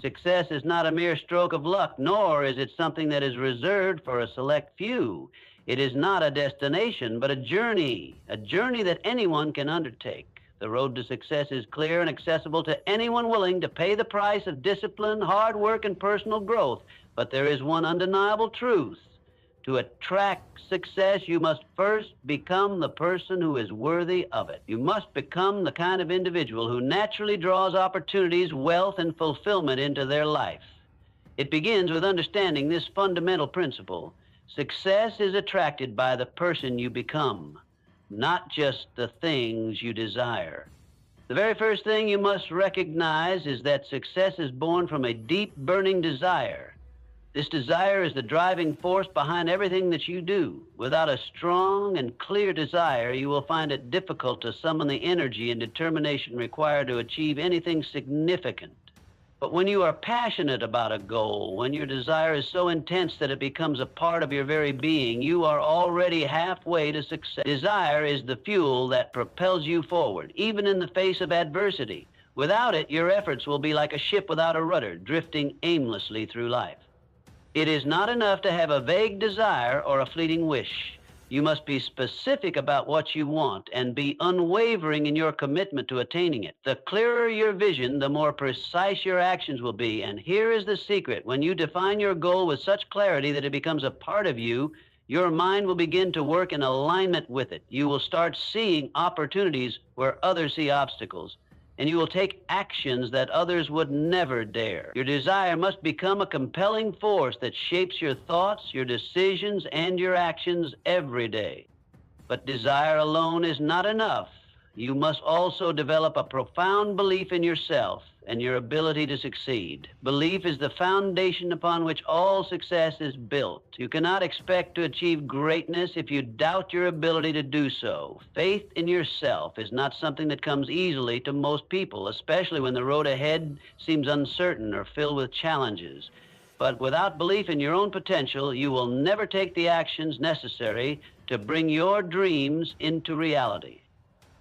Success is not a mere stroke of luck, nor is it something that is reserved for a select few. It is not a destination, but a journey that anyone can undertake. The road to success is clear and accessible to anyone willing to pay the price of discipline, hard work, and personal growth. But there is one undeniable truth. To attract success, you must first become the person who is worthy of it. You must become the kind of individual who naturally draws opportunities, wealth, and fulfillment into their life. It begins with understanding this fundamental principle. Success is attracted by the person you become, not just the things you desire. The very first thing you must recognize is that success is born from a deep, burning desire. This desire is the driving force behind everything that you do. Without a strong and clear desire, you will find it difficult to summon the energy and determination required to achieve anything significant. But when you are passionate about a goal, when your desire is so intense that it becomes a part of your very being, you are already halfway to success. Desire is the fuel that propels you forward, even in the face of adversity. Without it, your efforts will be like a ship without a rudder, drifting aimlessly through life. It is not enough to have a vague desire or a fleeting wish. You must be specific about what you want and be unwavering in your commitment to attaining it. The clearer your vision, the more precise your actions will be. And here is the secret. When you define your goal with such clarity that it becomes a part of you, your mind will begin to work in alignment with it. You will start seeing opportunities where others see obstacles, and you will take actions that others would never dare. Your desire must become a compelling force that shapes your thoughts, your decisions, and your actions every day. But desire alone is not enough. You must also develop a profound belief in yourself and your ability to succeed. Belief is the foundation upon which all success is built. You cannot expect to achieve greatness if you doubt your ability to do so. Faith in yourself is not something that comes easily to most people, especially when the road ahead seems uncertain or filled with challenges. But without belief in your own potential, you will never take the actions necessary to bring your dreams into reality.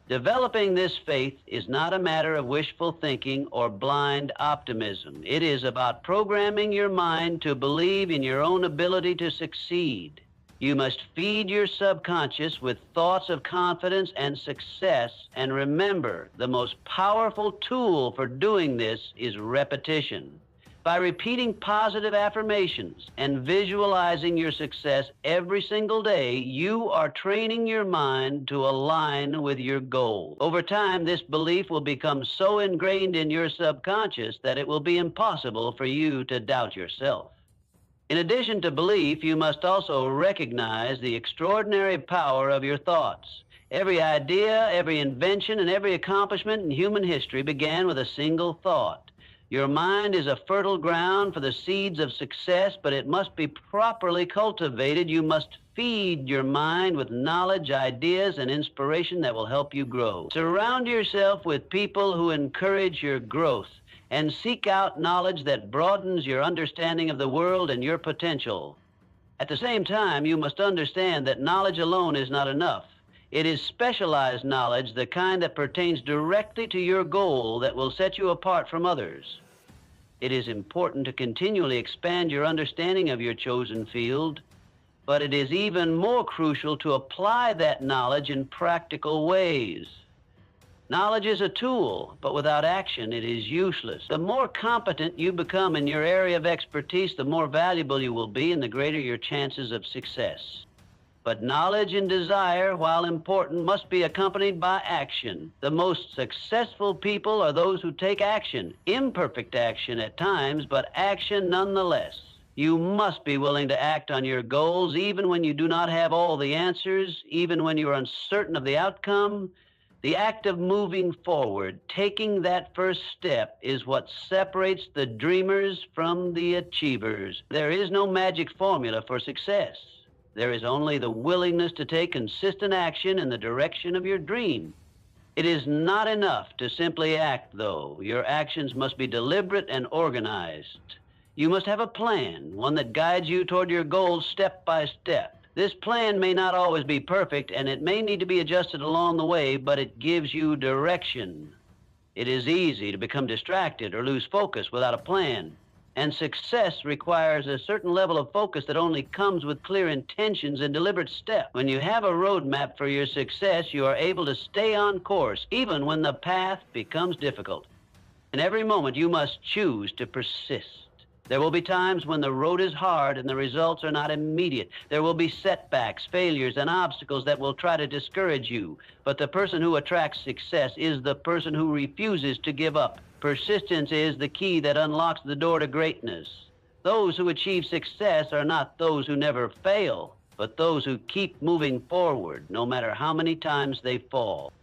Developing this faith is not a matter of wishful thinking or blind optimism. It is about programming your mind to believe in your own ability to succeed. You must feed your subconscious with thoughts of confidence and success, and remember, the most powerful tool for doing this is repetition. By repeating positive affirmations and visualizing your success every single day, you are training your mind to align with your goal. Over time, this belief will become so ingrained in your subconscious that it will be impossible for you to doubt yourself. In addition to belief, you must also recognize the extraordinary power of your thoughts. Every idea, every invention, and every accomplishment in human history began with a single thought. Your mind is a fertile ground for the seeds of success, but it must be properly cultivated. You must feed your mind with knowledge, ideas, and inspiration that will help you grow. Surround yourself with people who encourage your growth, and seek out knowledge that broadens your understanding of the world and your potential. At the same time, you must understand that knowledge alone is not enough. It is specialized knowledge, the kind that pertains directly to your goal, that will set you apart from others. It is important to continually expand your understanding of your chosen field, but it is even more crucial to apply that knowledge in practical ways. Knowledge is a tool, but without action, it is useless. The more competent you become in your area of expertise, the more valuable you will be and the greater your chances of success. But knowledge and desire, while important, must be accompanied by action. The most successful people are those who take action, imperfect action at times, but action nonetheless. You must be willing to act on your goals even when you do not have all the answers, even when you are uncertain of the outcome. The act of moving forward, taking that first step, is what separates the dreamers from the achievers. There is no magic formula for success. There is only the willingness to take consistent action in the direction of your dream. It is not enough to simply act, though. Your actions must be deliberate and organized. You must have a plan, one that guides you toward your goals step by step. This plan may not always be perfect, and it may need to be adjusted along the way, but it gives you direction. It is easy to become distracted or lose focus without a plan. And success requires a certain level of focus that only comes with clear intentions and deliberate steps. When you have a roadmap for your success, you are able to stay on course, even when the path becomes difficult. In every moment, you must choose to persist. There will be times when the road is hard and the results are not immediate. There will be setbacks, failures, and obstacles that will try to discourage you. But the person who attracts success is the person who refuses to give up. Persistence is the key that unlocks the door to greatness. Those who achieve success are not those who never fail, but those who keep moving forward no matter how many times they fall.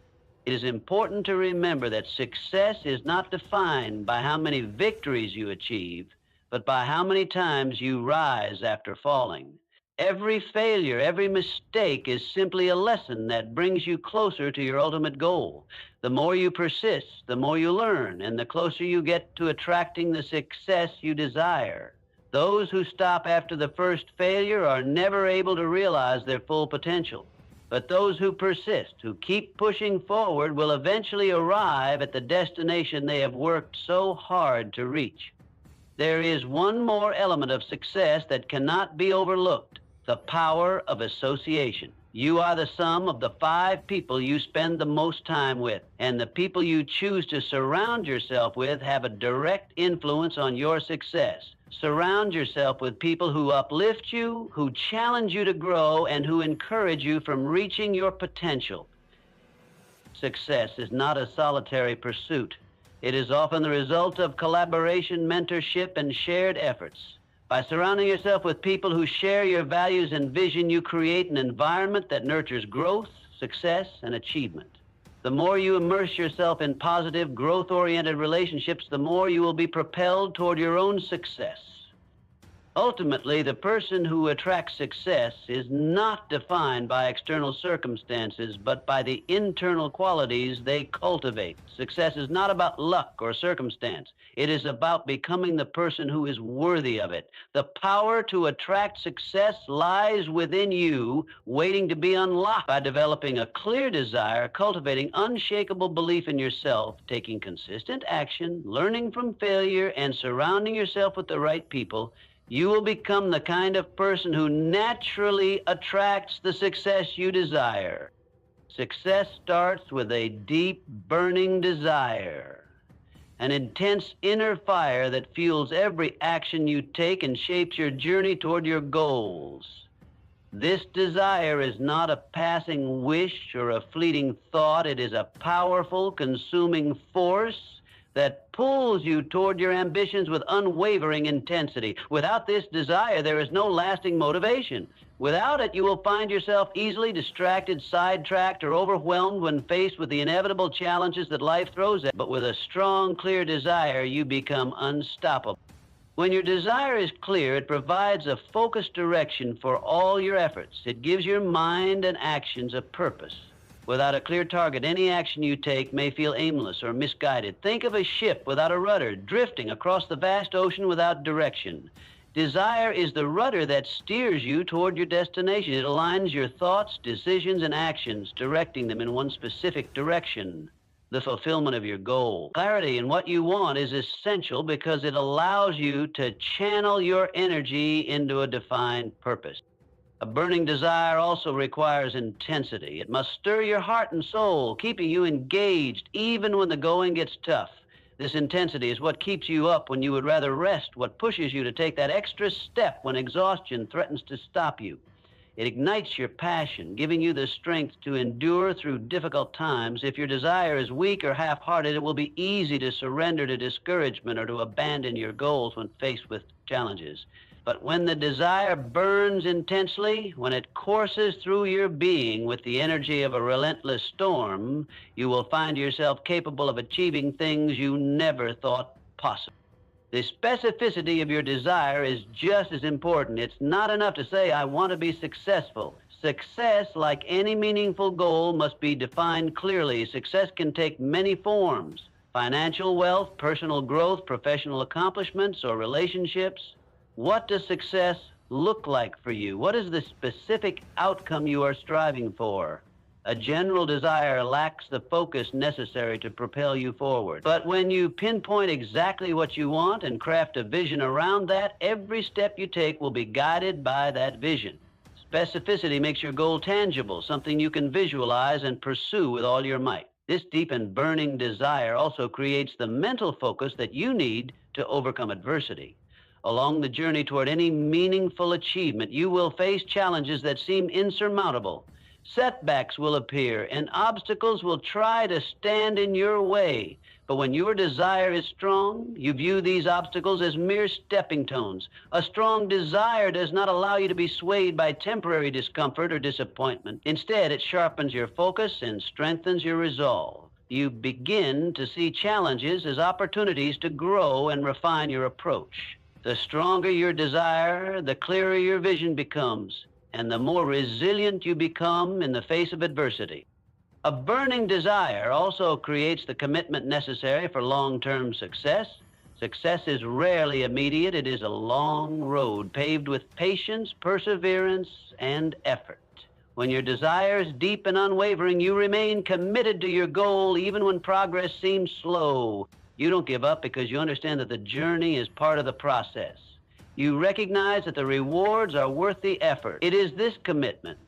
It is important to remember that success is not defined by how many victories you achieve, but by how many times you rise after falling. Every failure, every mistake is simply a lesson that brings you closer to your ultimate goal. The more you persist, the more you learn, and the closer you get to attracting the success you desire. Those who stop after the first failure are never able to realize their full potential. But those who persist, who keep pushing forward, will eventually arrive at the destination they have worked so hard to reach. There is one more element of success that cannot be overlooked: the power of association. You are the sum of the 5 people you spend the most time with, and the people you choose to surround yourself with have a direct influence on your success. Surround yourself with people who uplift you, who challenge you to grow, and who encourage you from reaching your potential. Success is not a solitary pursuit. It is often the result of collaboration, mentorship, and shared efforts. By surrounding yourself with people who share your values and vision, you create an environment that nurtures growth, success, and achievement. The more you immerse yourself in positive, growth-oriented relationships, the more you will be propelled toward your own success. Ultimately, the person who attracts success is not defined by external circumstances, but by the internal qualities they cultivate. Success is not about luck or circumstance. It is about becoming the person who is worthy of it. The power to attract success lies within you, waiting to be unlocked by developing a clear desire, cultivating unshakable belief in yourself, taking consistent action, learning from failure, and surrounding yourself with the right people. You will become the kind of person who naturally attracts the success you desire. Success starts with a deep, burning desire, an intense inner fire that fuels every action you take and shapes your journey toward your goals. This desire is not a passing wish or a fleeting thought. It is a powerful, consuming force that pulls you toward your ambitions with unwavering intensity. Without this desire, there is no lasting motivation. Without it, you will find yourself easily distracted, sidetracked, or overwhelmed when faced with the inevitable challenges that life throws at you. But with a strong, clear desire, you become unstoppable. When your desire is clear, it provides a focused direction for all your efforts. It gives your mind and actions a purpose. Without a clear target, any action you take may feel aimless or misguided. Think of a ship without a rudder, drifting across the vast ocean without direction. Desire is the rudder that steers you toward your destination. It aligns your thoughts, decisions, and actions, directing them in one specific direction: the fulfillment of your goal. Clarity in what you want is essential because it allows you to channel your energy into a defined purpose. A burning desire also requires intensity. It must stir your heart and soul, keeping you engaged even when the going gets tough. This intensity is what keeps you up when you would rather rest, what pushes you to take that extra step when exhaustion threatens to stop you. It ignites your passion, giving you the strength to endure through difficult times. If your desire is weak or half-hearted, it will be easy to surrender to discouragement or to abandon your goals when faced with challenges. But when the desire burns intensely, when it courses through your being with the energy of a relentless storm, you will find yourself capable of achieving things you never thought possible. The specificity of your desire is just as important. It's not enough to say, "I want to be successful." Success, like any meaningful goal, must be defined clearly. Success can take many forms: financial wealth, personal growth, professional accomplishments, or relationships. What does success look like for you? What is the specific outcome you are striving for? A general desire lacks the focus necessary to propel you forward. But when you pinpoint exactly what you want and craft a vision around that, every step you take will be guided by that vision. Specificity makes your goal tangible, something you can visualize and pursue with all your might. This deep and burning desire also creates the mental focus that you need to overcome adversity. Along the journey toward any meaningful achievement, you will face challenges that seem insurmountable. Setbacks will appear and obstacles will try to stand in your way. But when your desire is strong, you view these obstacles as mere stepping stones. A strong desire does not allow you to be swayed by temporary discomfort or disappointment. Instead, it sharpens your focus and strengthens your resolve. You begin to see challenges as opportunities to grow and refine your approach. The stronger your desire, the clearer your vision becomes, and the more resilient you become in the face of adversity. A burning desire also creates the commitment necessary for long-term success. Success is rarely immediate. It is a long road paved with patience, perseverance, and effort. When your desire is deep and unwavering, you remain committed to your goal even when progress seems slow. You don't give up because you understand that the journey is part of the process. You recognize that the rewards are worth the effort. It is this commitment,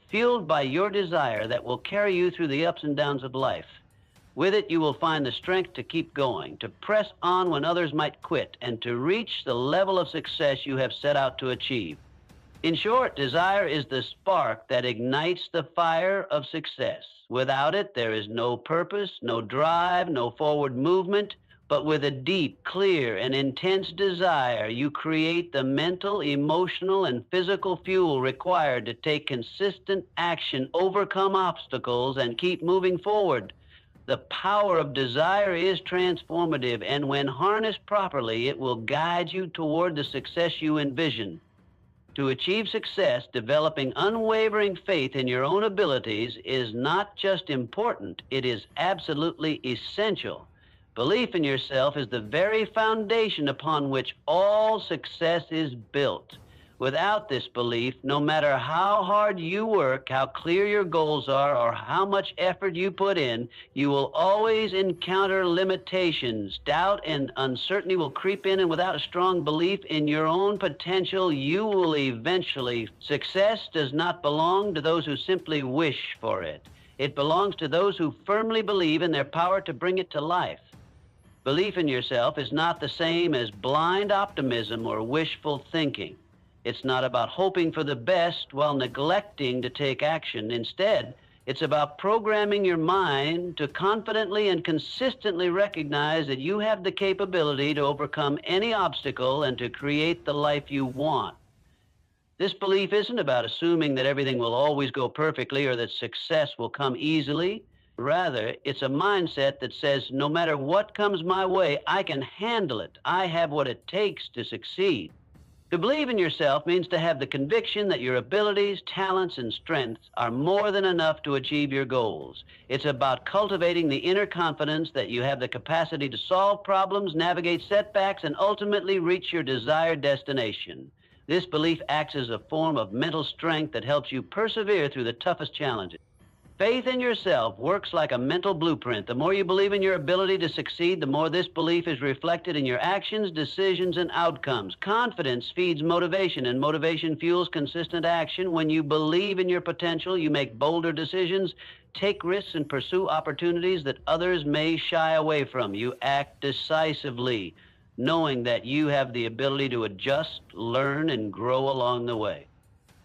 fueled by your desire, that will carry you through the ups and downs of life. With it, you will find the strength to keep going, to press on when others might quit, and to reach the level of success you have set out to achieve. In short, desire is the spark that ignites the fire of success. Without it, there is no purpose, no drive, no forward movement. But with a deep, clear, and intense desire, you create the mental, emotional, and physical fuel required to take consistent action, overcome obstacles, and keep moving forward. The power of desire is transformative, and when harnessed properly, it will guide you toward the success you envision. To achieve success, developing unwavering faith in your own abilities is not just important, it is absolutely essential. Belief in yourself is the very foundation upon which all success is built. Without this belief, no matter how hard you work, how clear your goals are, or how much effort you put in, you will always encounter limitations. Doubt and uncertainty will creep in, and without a strong belief in your own potential, you will eventually. Success does not belong to those who simply wish for it. It belongs to those who firmly believe in their power to bring it to life. Belief in yourself is not the same as blind optimism or wishful thinking. It's not about hoping for the best while neglecting to take action. Instead, it's about programming your mind to confidently and consistently recognize that you have the capability to overcome any obstacle and to create the life you want. This belief isn't about assuming that everything will always go perfectly or that success will come easily. Rather, it's a mindset that says, no matter what comes my way, I can handle it. I have what it takes to succeed. To believe in yourself means to have the conviction that your abilities, talents, and strengths are more than enough to achieve your goals. It's about cultivating the inner confidence that you have the capacity to solve problems, navigate setbacks, and ultimately reach your desired destination. This belief acts as a form of mental strength that helps you persevere through the toughest challenges. Faith in yourself works like a mental blueprint. The more you believe in your ability to succeed, the more this belief is reflected in your actions, decisions, and outcomes. Confidence feeds motivation, and motivation fuels consistent action. When you believe in your potential, you make bolder decisions, take risks, and pursue opportunities that others may shy away from. You act decisively, knowing that you have the ability to adjust, learn, and grow along the way.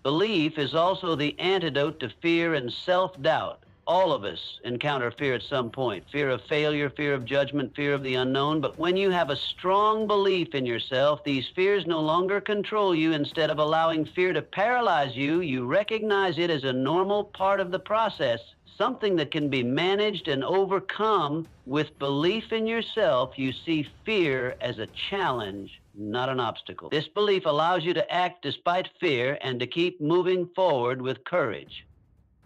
Belief is also the antidote to fear and self-doubt. All of us encounter fear at some point. Fear of failure, fear of judgment, fear of the unknown. But when you have a strong belief in yourself, these fears no longer control you. Instead of allowing fear to paralyze you, you recognize it as a normal part of the process, something that can be managed and overcome. With belief in yourself, you see fear as a challenge, not an obstacle. This belief allows you to act despite fear and to keep moving forward with courage.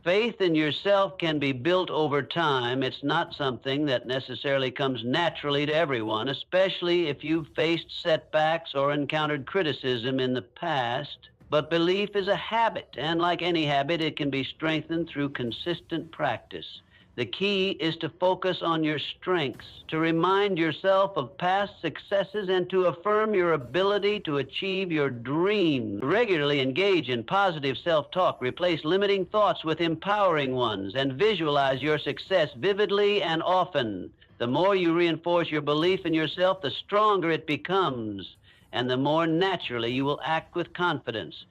Faith in yourself can be built over time. It's not something that necessarily comes naturally to everyone, especially if you've faced setbacks or encountered criticism in the past. But belief is a habit, and like any habit, it can be strengthened through consistent practice. The key is to focus on your strengths, to remind yourself of past successes, and to affirm your ability to achieve your dreams. Regularly engage in positive self-talk, replace limiting thoughts with empowering ones, and visualize your success vividly and often. The more you reinforce your belief in yourself, the stronger it becomes, and the more naturally you will act with confidence.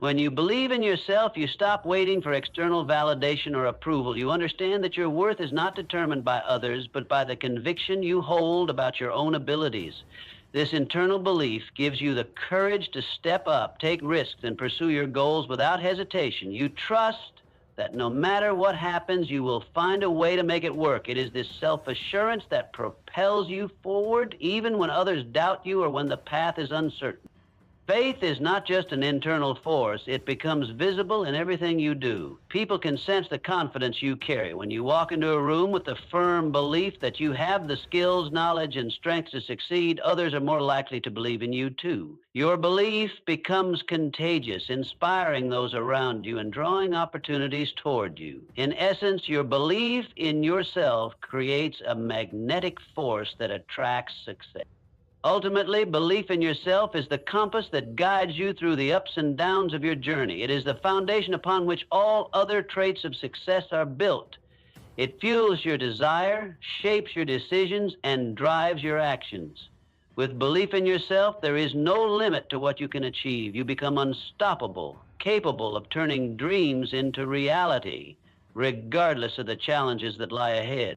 When you believe in yourself, you stop waiting for external validation or approval. You understand that your worth is not determined by others, but by the conviction you hold about your own abilities. This internal belief gives you the courage to step up, take risks, and pursue your goals without hesitation. You trust that no matter what happens, you will find a way to make it work. It is this self-assurance that propels you forward, even when others doubt you or when the path is uncertain. Faith is not just an internal force. It becomes visible in everything you do. People can sense the confidence you carry. When you walk into a room with the firm belief that you have the skills, knowledge, and strength to succeed, others are more likely to believe in you too. Your belief becomes contagious, inspiring those around you and drawing opportunities toward you. In essence, your belief in yourself creates a magnetic force that attracts success. Ultimately, belief in yourself is the compass that guides you through the ups and downs of your journey. It is the foundation upon which all other traits of success are built. It fuels your desire, shapes your decisions, and drives your actions. With belief in yourself, there is no limit to what you can achieve. You become unstoppable, capable of turning dreams into reality, regardless of the challenges that lie ahead.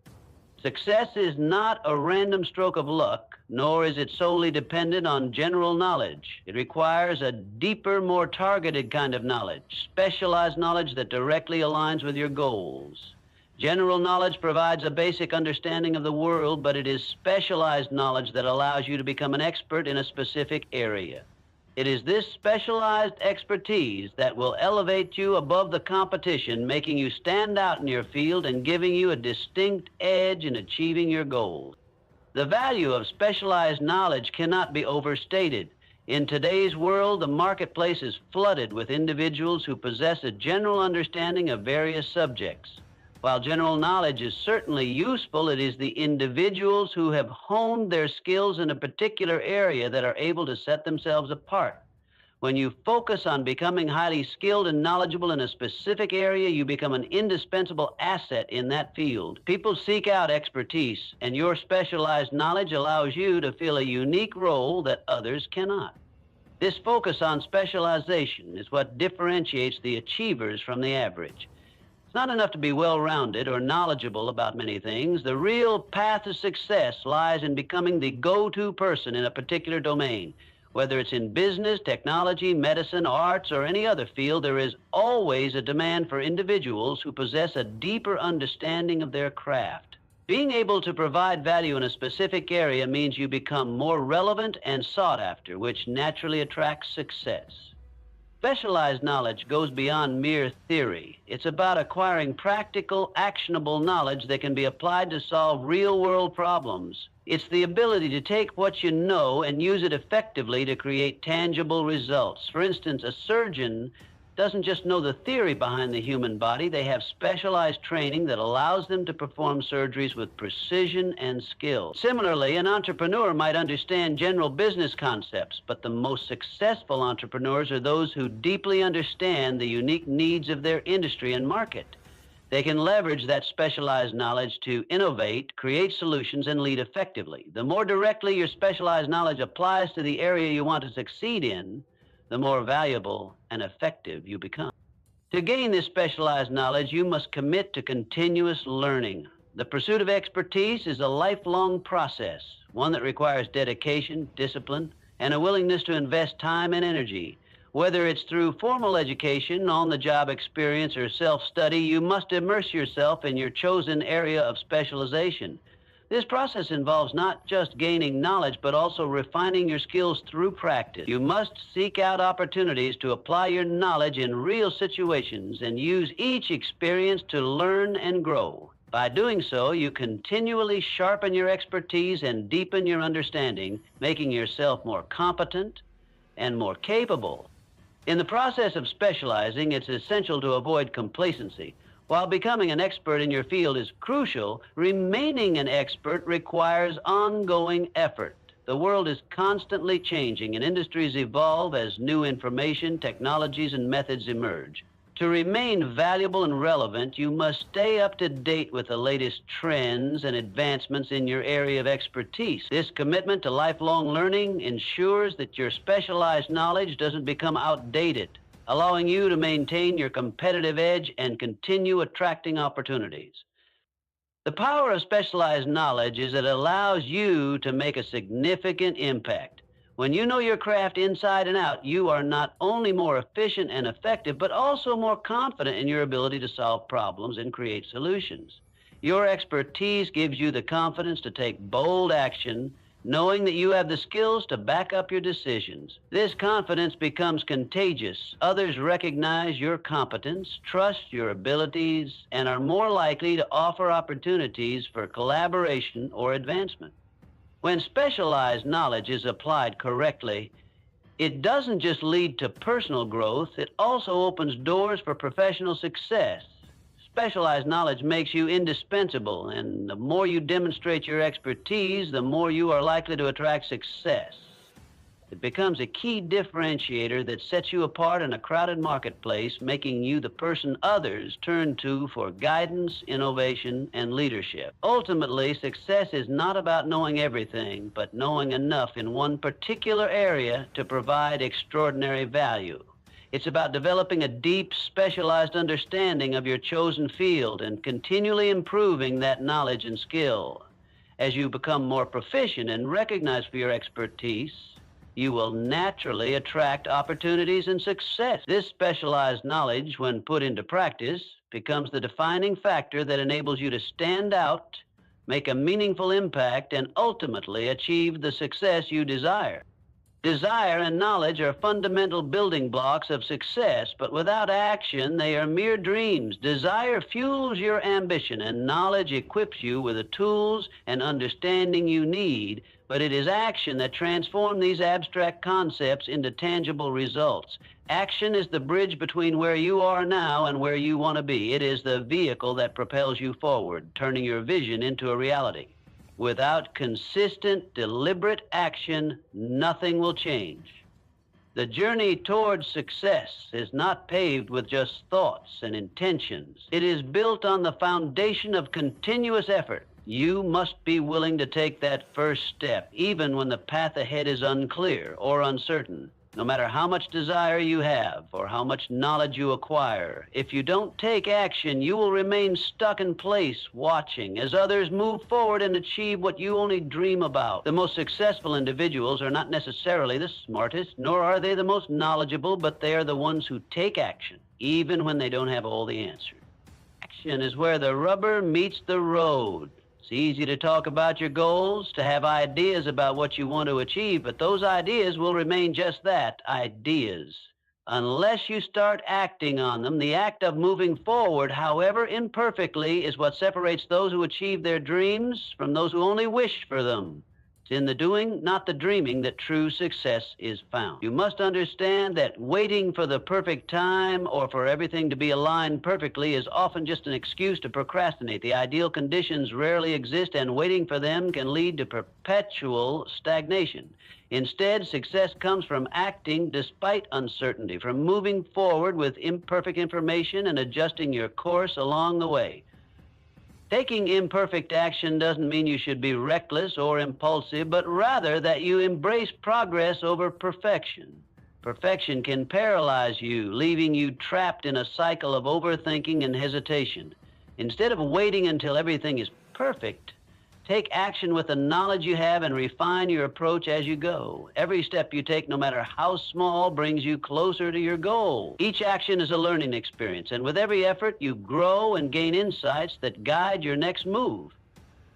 Success is not a random stroke of luck, nor is it solely dependent on general knowledge. It requires a deeper, more targeted kind of knowledge, specialized knowledge that directly aligns with your goals. General knowledge provides a basic understanding of the world, but it is specialized knowledge that allows you to become an expert in a specific area. It is this specialized expertise that will elevate you above the competition, making you stand out in your field and giving you a distinct edge in achieving your goals. The value of specialized knowledge cannot be overstated. In today's world, the marketplace is flooded with individuals who possess a general understanding of various subjects. While general knowledge is certainly useful, it is the individuals who have honed their skills in a particular area that are able to set themselves apart. When you focus on becoming highly skilled and knowledgeable in a specific area, you become an indispensable asset in that field. People seek out expertise, and your specialized knowledge allows you to fill a unique role that others cannot. This focus on specialization is what differentiates the achievers from the average. It's not enough to be well-rounded or knowledgeable about many things. The real path to success lies in becoming the go-to person in a particular domain. Whether it's in business, technology, medicine, arts, or any other field, there is always a demand for individuals who possess a deeper understanding of their craft. Being able to provide value in a specific area means you become more relevant and sought after, which naturally attracts success. Specialized knowledge goes beyond mere theory. It's about acquiring practical, actionable knowledge that can be applied to solve real-world problems. It's the ability to take what you know and use it effectively to create tangible results. For instance, a surgeon doesn't just know the theory behind the human body. They have specialized training that allows them to perform surgeries with precision and skill. Similarly, an entrepreneur might understand general business concepts, but the most successful entrepreneurs are those who deeply understand the unique needs of their industry and market. They can leverage that specialized knowledge to innovate, create solutions, and lead effectively. The more directly your specialized knowledge applies to the area you want to succeed in, the more valuable and effective you become. To gain this specialized knowledge, you must commit to continuous learning. The pursuit of expertise is a lifelong process, one that requires dedication, discipline, and a willingness to invest time and energy. Whether it's through formal education, on-the-job experience, or self-study, you must immerse yourself in your chosen area of specialization. This process involves not just gaining knowledge, but also refining your skills through practice. You must seek out opportunities to apply your knowledge in real situations and use each experience to learn and grow. By doing so, you continually sharpen your expertise and deepen your understanding, making yourself more competent and more capable In the process of specializing, it's essential to avoid complacency. While becoming an expert in your field is crucial, remaining an expert requires ongoing effort. The world is constantly changing and industries evolve as new information, technologies, and methods emerge. To remain valuable and relevant, you must stay up to date with the latest trends and advancements in your area of expertise. This commitment to lifelong learning ensures that your specialized knowledge doesn't become outdated, allowing you to maintain your competitive edge and continue attracting opportunities. The power of specialized knowledge is that it allows you to make a significant impact. When you know your craft inside and out, you are not only more efficient and effective, but also more confident in your ability to solve problems and create solutions. Your expertise gives you the confidence to take bold action, knowing that you have the skills to back up your decisions. This confidence becomes contagious. Others recognize your competence, trust your abilities, and are more likely to offer opportunities for collaboration or advancement. When specialized knowledge is applied correctly, it doesn't just lead to personal growth, it also opens doors for professional success. Specialized knowledge makes you indispensable, and the more you demonstrate your expertise, the more you are likely to attract success. It becomes a key differentiator that sets you apart in a crowded marketplace, making you the person others turn to for guidance, innovation, and leadership. Ultimately, success is not about knowing everything, but knowing enough in one particular area to provide extraordinary value. It's about developing a deep, specialized understanding of your chosen field and continually improving that knowledge and skill. As you become more proficient and recognized for your expertise, you will naturally attract opportunities and success. This specialized knowledge, when put into practice, becomes the defining factor that enables you to stand out, make a meaningful impact, and ultimately achieve the success you desire. Desire and knowledge are fundamental building blocks of success, but without action, they are mere dreams. Desire fuels your ambition, and knowledge equips you with the tools and understanding you need, but it is action that transforms these abstract concepts into tangible results. Action is the bridge between where you are now and where you want to be. It is the vehicle that propels you forward, turning your vision into a reality. Without consistent, deliberate action, nothing will change. The journey towards success is not paved with just thoughts and intentions. It is built on the foundation of continuous effort. You must be willing to take that first step, even when the path ahead is unclear or uncertain. No matter how much desire you have or how much knowledge you acquire, if you don't take action, you will remain stuck in place watching as others move forward and achieve what you only dream about. The most successful individuals are not necessarily the smartest, nor are they the most knowledgeable, but they are the ones who take action, even when they don't have all the answers. Action is where the rubber meets the road. It's easy to talk about your goals, to have ideas about what you want to achieve, but those ideas will remain just that, ideas. Unless you start acting on them, the act of moving forward, however imperfectly, is what separates those who achieve their dreams from those who only wish for them. It's in the doing, not the dreaming, that true success is found. You must understand that waiting for the perfect time or for everything to be aligned perfectly is often just an excuse to procrastinate. The ideal conditions rarely exist, and waiting for them can lead to perpetual stagnation. Instead, success comes from acting despite uncertainty, from moving forward with imperfect information and adjusting your course along the way. Taking imperfect action doesn't mean you should be reckless or impulsive, but rather that you embrace progress over perfection. Perfection can paralyze you, leaving you trapped in a cycle of overthinking and hesitation. Instead of waiting until everything is perfect, take action with the knowledge you have and refine your approach as you go. Every step you take, no matter how small, brings you closer to your goal. Each action is a learning experience, and with every effort, you grow and gain insights that guide your next move.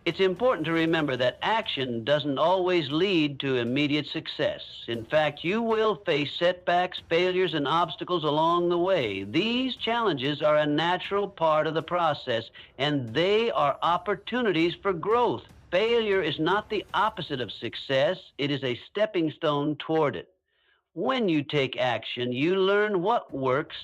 It's important to remember that action doesn't always lead to immediate success. In fact, you will face setbacks, failures, and obstacles along the way. These challenges are a natural part of the process, and they are opportunities for growth. Failure is not the opposite of success. It is a stepping stone toward it. When you take action, you learn what works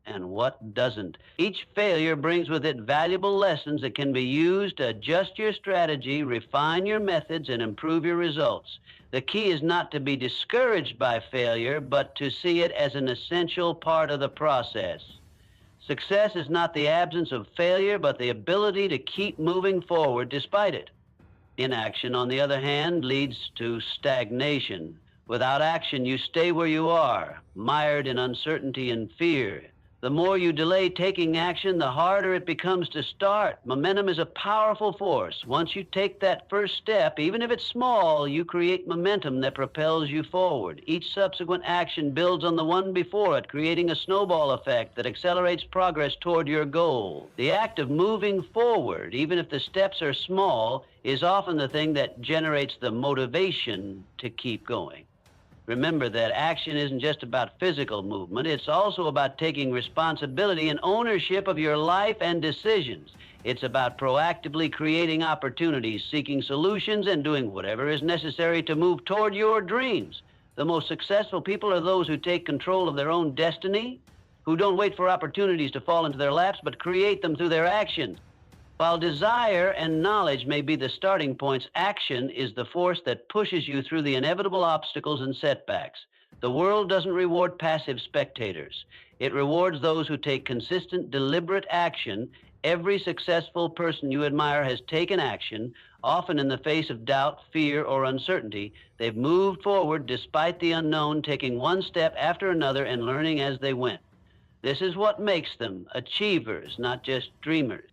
and what doesn't. Each failure brings with it valuable lessons that can be used to adjust your strategy, refine your methods, and improve your results. The key is not to be discouraged by failure, but to see it as an essential part of the process. Success is not the absence of failure, but the ability to keep moving forward despite it. Inaction, on the other hand, leads to stagnation. Without action, you stay where you are, mired in uncertainty and fear. The more you delay taking action, the harder it becomes to start. Momentum is a powerful force. Once you take that first step, even if it's small, you create momentum that propels you forward. Each subsequent action builds on the one before it, creating a snowball effect that accelerates progress toward your goal. The act of moving forward, even if the steps are small, is often the thing that generates the motivation to keep going. Remember that action isn't just about physical movement. It's also about taking responsibility and ownership of your life and decisions. It's about proactively creating opportunities, seeking solutions, and doing whatever is necessary to move toward your dreams. The most successful people are those who take control of their own destiny, who don't wait for opportunities to fall into their laps, but create them through their actions. While desire and knowledge may be the starting points, action is the force that pushes you through the inevitable obstacles and setbacks. The world doesn't reward passive spectators. It rewards those who take consistent, deliberate action. Every successful person you admire has taken action, often in the face of doubt, fear, or uncertainty. They've moved forward despite the unknown, taking one step after another and learning as they went. This is what makes them achievers, not just dreamers.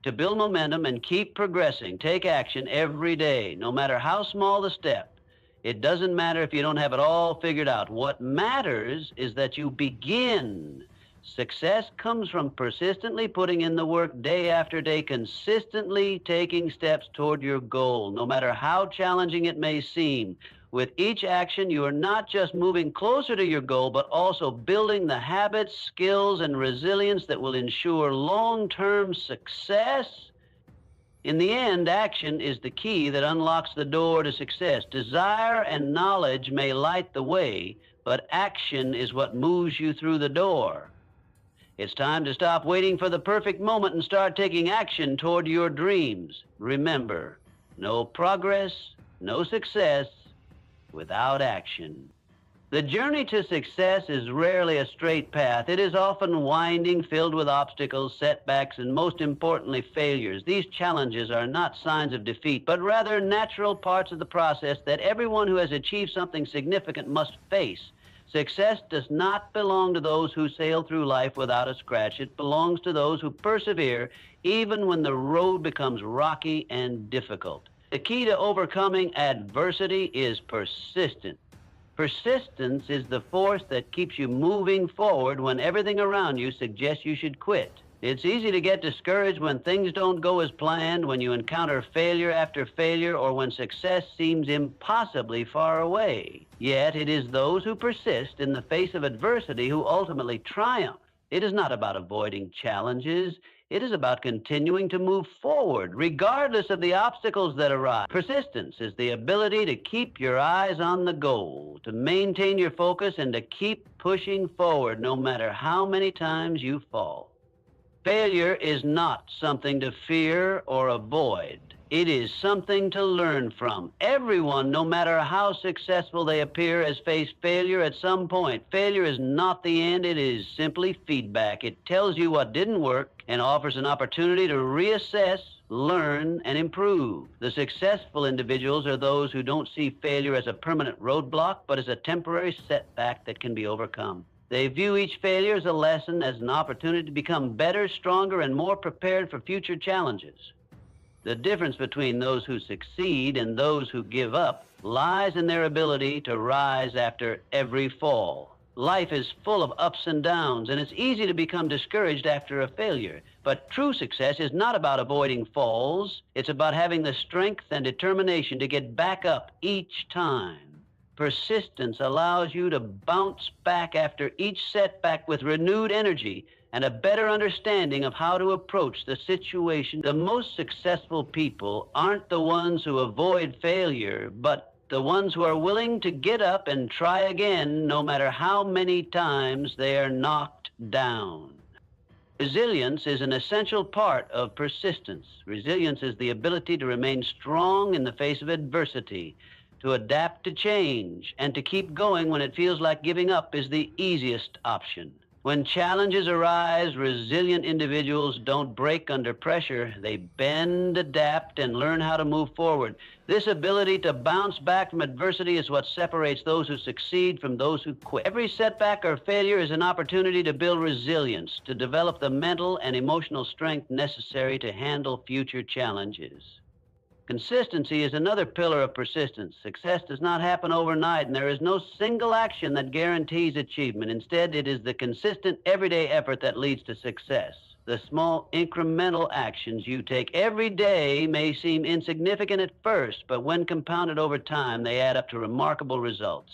To build momentum and keep progressing, take action every day, no matter how small the step. It doesn't matter if you don't have it all figured out. What matters is that you begin. Success comes from persistently putting in the work day after day, consistently taking steps toward your goal, no matter how challenging it may seem. With each action, you are not just moving closer to your goal, but also building the habits, skills, and resilience that will ensure long-term success. In the end, action is the key that unlocks the door to success. Desire and knowledge may light the way, but action is what moves you through the door. It's time to stop waiting for the perfect moment and start taking action toward your dreams. Remember, no progress, no success without action. The journey to success is rarely a straight path. It is often winding, filled with obstacles, setbacks, and most importantly, failures. These challenges are not signs of defeat, but rather natural parts of the process that everyone who has achieved something significant must face. Success does not belong to those who sail through life without a scratch. It belongs to those who persevere even when the road becomes rocky and difficult. The key to overcoming adversity is persistence. Persistence is the force that keeps you moving forward when everything around you suggests you should quit. It's easy to get discouraged when things don't go as planned, when you encounter failure after failure, or when success seems impossibly far away. Yet it is those who persist in the face of adversity who ultimately triumph. It is not about avoiding challenges. It is about continuing to move forward, regardless of the obstacles that arise. Persistence is the ability to keep your eyes on the goal, to maintain your focus, and to keep pushing forward no matter how many times you fall. Failure is not something to fear or avoid. It is something to learn from. Everyone, no matter how successful they appear, has faced failure at some point. Failure is not the end. It is simply feedback. It tells you what didn't work and offers an opportunity to reassess, learn, and improve. The successful individuals are those who don't see failure as a permanent roadblock, but as a temporary setback that can be overcome. They view each failure as a lesson, as an opportunity to become better, stronger, and more prepared for future challenges. The difference between those who succeed and those who give up lies in their ability to rise after every fall. Life is full of ups and downs, and it's easy to become discouraged after a failure. But true success is not about avoiding falls. It's about having the strength and determination to get back up each time. Persistence allows you to bounce back after each setback with renewed energy and a better understanding of how to approach the situation. The most successful people aren't the ones who avoid failure, but the ones who are willing to get up and try again no matter how many times they are knocked down. Resilience is an essential part of persistence. Resilience is the ability to remain strong in the face of adversity, to adapt to change, and to keep going when it feels like giving up is the easiest option. When challenges arise, resilient individuals don't break under pressure. They bend, adapt, and learn how to move forward. This ability to bounce back from adversity is what separates those who succeed from those who quit. Every setback or failure is an opportunity to build resilience, to develop the mental and emotional strength necessary to handle future challenges. Consistency is another pillar of persistence. Success does not happen overnight, and there is no single action that guarantees achievement. Instead, it is the consistent, everyday effort that leads to success. The small, incremental actions you take every day may seem insignificant at first, but when compounded over time, they add up to remarkable results.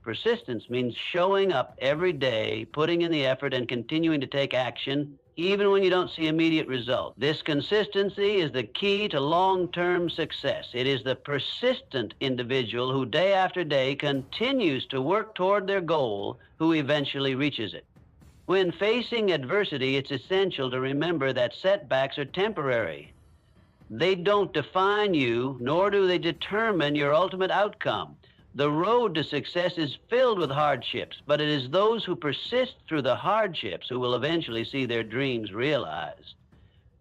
Persistence means showing up every day, putting in the effort, and continuing to take action, even when you don't see immediate results. This consistency is the key to long-term success. It is the persistent individual who day after day continues to work toward their goal who eventually reaches it. When facing adversity, it's essential to remember that setbacks are temporary. They don't define you, nor do they determine your ultimate outcome. The road to success is filled with hardships, but it is those who persist through the hardships who will eventually see their dreams realized.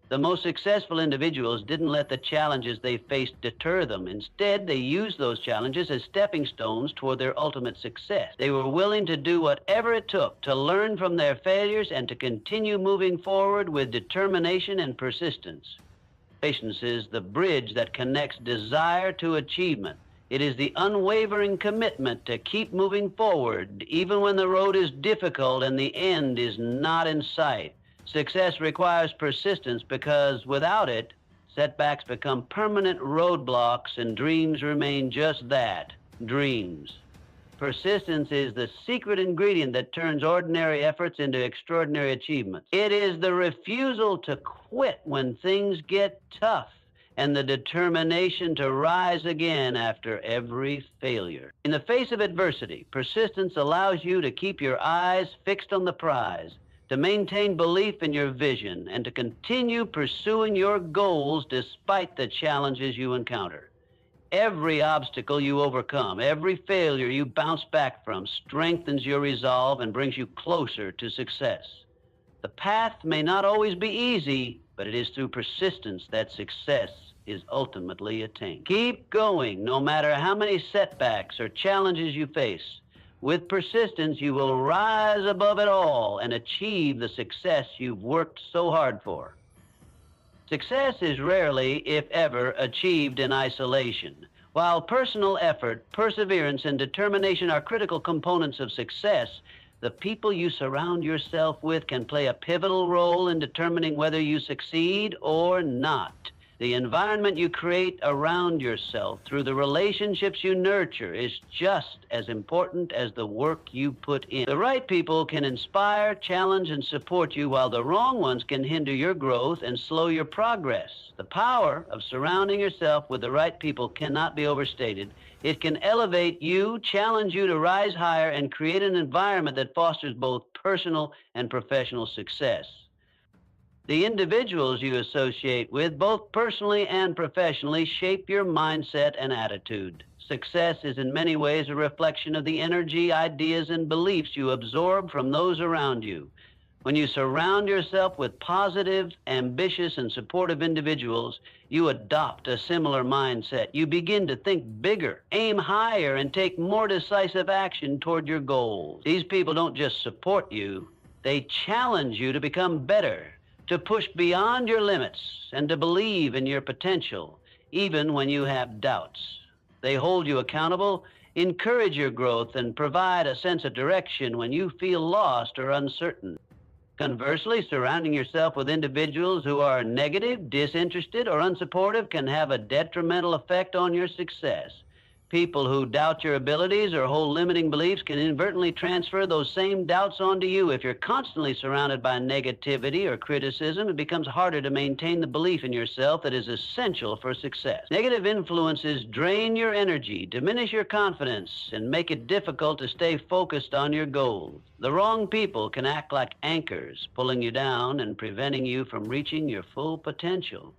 The most successful individuals didn't let the challenges they faced deter them. Instead, they used those challenges as stepping stones toward their ultimate success. They were willing to do whatever it took to learn from their failures and to continue moving forward with determination and persistence. Patience is the bridge that connects desire to achievement. It is the unwavering commitment to keep moving forward, even when the road is difficult and the end is not in sight. Success requires persistence because without it, setbacks become permanent roadblocks and dreams remain just that, dreams. Persistence is the secret ingredient that turns ordinary efforts into extraordinary achievements. It is the refusal to quit when things get tough, and the determination to rise again after every failure. In the face of adversity, persistence allows you to keep your eyes fixed on the prize, to maintain belief in your vision, and to continue pursuing your goals despite the challenges you encounter. Every obstacle you overcome, every failure you bounce back from, strengthens your resolve and brings you closer to success. The path may not always be easy, but it is through persistence that success is ultimately attained. Keep going, no matter how many setbacks or challenges you face. With persistence, you will rise above it all and achieve the success you've worked so hard for. Success is rarely, if ever, achieved in isolation. While personal effort, perseverance, and determination are critical components of success, the people you surround yourself with can play a pivotal role in determining whether you succeed or not. The environment you create around yourself through the relationships you nurture is just as important as the work you put in. The right people can inspire, challenge, and support you, while the wrong ones can hinder your growth and slow your progress. The power of surrounding yourself with the right people cannot be overstated. It can elevate you, challenge you to rise higher, and create an environment that fosters both personal and professional success. The individuals you associate with, both personally and professionally, shape your mindset and attitude. Success is in many ways a reflection of the energy, ideas, and beliefs you absorb from those around you. When you surround yourself with positive, ambitious, and supportive individuals, you adopt a similar mindset. You begin to think bigger, aim higher, and take more decisive action toward your goals. These people don't just support you, they challenge you to become better, to push beyond your limits, and to believe in your potential, even when you have doubts. They hold you accountable, encourage your growth, and provide a sense of direction when you feel lost or uncertain. Conversely, surrounding yourself with individuals who are negative, disinterested, or unsupportive can have a detrimental effect on your success. People who doubt your abilities or hold limiting beliefs can inadvertently transfer those same doubts onto you. If you're constantly surrounded by negativity or criticism, it becomes harder to maintain the belief in yourself that is essential for success. Negative influences drain your energy, diminish your confidence, and make it difficult to stay focused on your goals. The wrong people can act like anchors, pulling you down and preventing you from reaching your full potential.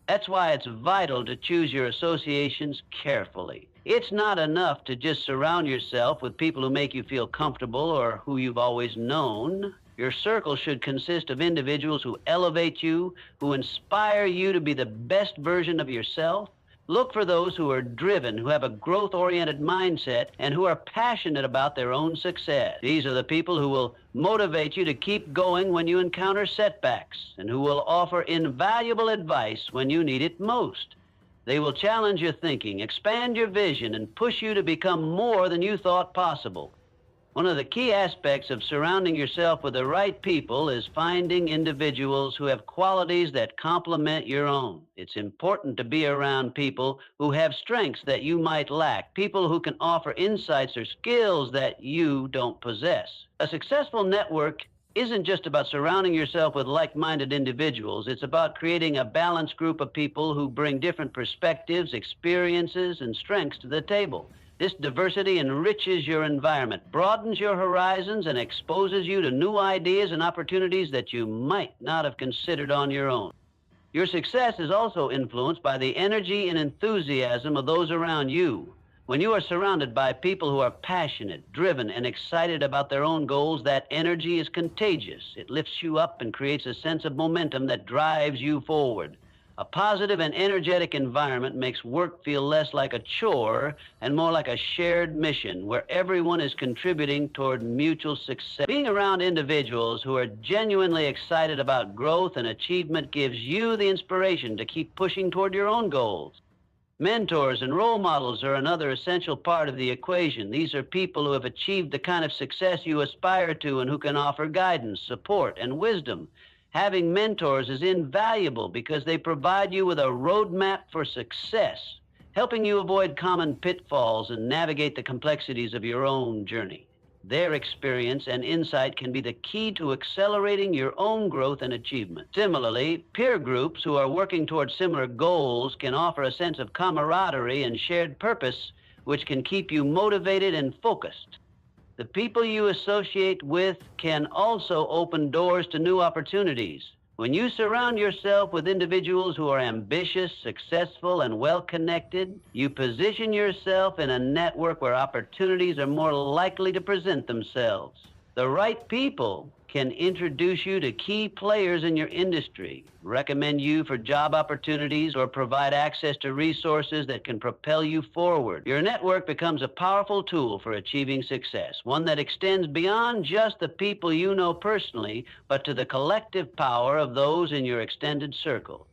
That's why it's vital to choose your associations carefully. It's not enough to just surround yourself with people who make you feel comfortable or who you've always known. Your circle should consist of individuals who elevate you, who inspire you to be the best version of yourself. Look for those who are driven, who have a growth-oriented mindset, and who are passionate about their own success. These are the people who will motivate you to keep going when you encounter setbacks, and who will offer invaluable advice when you need it most. They will challenge your thinking, expand your vision, and push you to become more than you thought possible. One of the key aspects of surrounding yourself with the right people is finding individuals who have qualities that complement your own. It's important to be around people who have strengths that you might lack, people who can offer insights or skills that you don't possess. A successful network isn't just about surrounding yourself with like-minded individuals. It's about creating a balanced group of people who bring different perspectives, experiences, and strengths to the table. This diversity enriches your environment, broadens your horizons, and exposes you to new ideas and opportunities that you might not have considered on your own. Your success is also influenced by the energy and enthusiasm of those around you. When you are surrounded by people who are passionate, driven, and excited about their own goals, that energy is contagious. It lifts you up and creates a sense of momentum that drives you forward. A positive and energetic environment makes work feel less like a chore and more like a shared mission where everyone is contributing toward mutual success. Being around individuals who are genuinely excited about growth and achievement gives you the inspiration to keep pushing toward your own goals. Mentors and role models are another essential part of the equation. These are people who have achieved the kind of success you aspire to and who can offer guidance, support, and wisdom. Having mentors is invaluable because they provide you with a roadmap for success, helping you avoid common pitfalls and navigate the complexities of your own journey. Their experience and insight can be the key to accelerating your own growth and achievement. Similarly, peer groups who are working towards similar goals can offer a sense of camaraderie and shared purpose, which can keep you motivated and focused. The people you associate with can also open doors to new opportunities. When you surround yourself with individuals who are ambitious, successful, and well-connected, you position yourself in a network where opportunities are more likely to present themselves. The right people can introduce you to key players in your industry, recommend you for job opportunities, or provide access to resources that can propel you forward. Your network becomes a powerful tool for achieving success, one that extends beyond just the people you know personally, but to the collective power of those in your extended circle.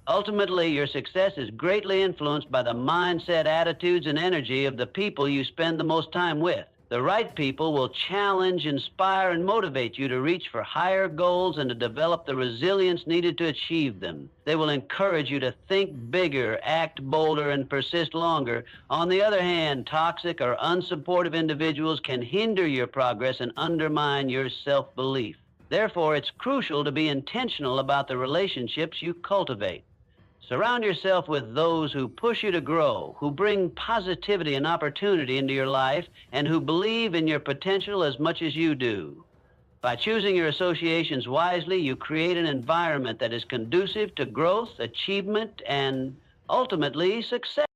Ultimately, your success is greatly influenced by the mindset, attitudes, and energy of the people you spend the most time with. The right people will challenge, inspire, and motivate you to reach for higher goals and to develop the resilience needed to achieve them. They will encourage you to think bigger, act bolder, and persist longer. On the other hand, toxic or unsupportive individuals can hinder your progress and undermine your self-belief. Therefore, it's crucial to be intentional about the relationships you cultivate. Surround yourself with those who push you to grow, who bring positivity and opportunity into your life, and who believe in your potential as much as you do. By choosing your associations wisely, you create an environment that is conducive to growth, achievement, and ultimately success.